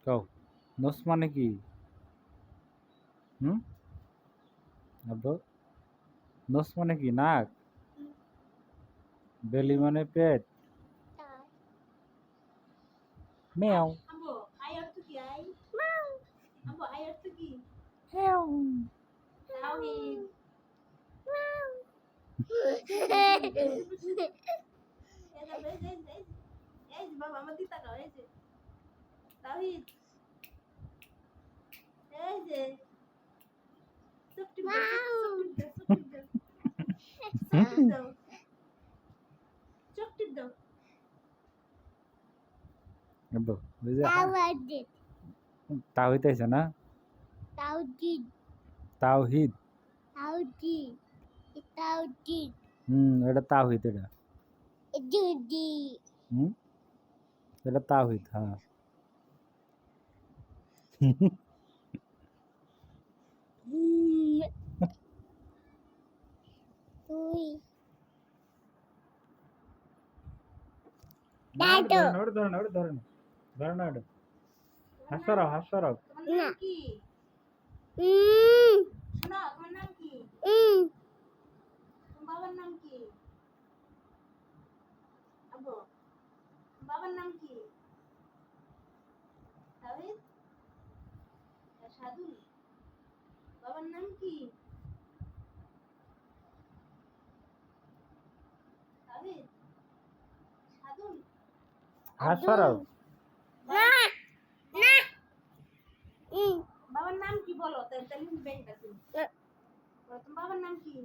কও নস মানে কি? হুম? আব্বু নস মানে কি? নাক? বেলি মানে পেট? মেয়াও। আম্মু আই অর্থ কি আই? আম্মু আই অর্থ কি? হ্যাও। তাওহীদ। এই যে এই যে বাবা আমার দিকে তাকাও এই যে তাওহীদ এই যে চোখ টিপ দাও চোখ টিপ দাও আব্বু ওই যে তাওয়াজিদ তাওহিদ আইছে না? তাওজিদ তাওহিদ। তাওজিদ তাওজিদ এটা তাওহিদ এটা। জুদি হুম? এটা তাওহিদ হ্যাঁ। তুই না, দাদু ওটা ধরে না, ওটা ধরে না। ধরে না ওটা। হাসরাও, হাসরাও। তোমার নাম কি? উম শোনো তোমার নাম কি? উম তোমার বাবার নাম কি? আব্বু বাবার নাম কি? তাওহীদ সাধু বাবার নাম কি? তাওহীদ সাধু হাসরাও। না না বাবার নাম কি বলো তাহলে ব্যাংক আছে তোমার বাবার নাম কি?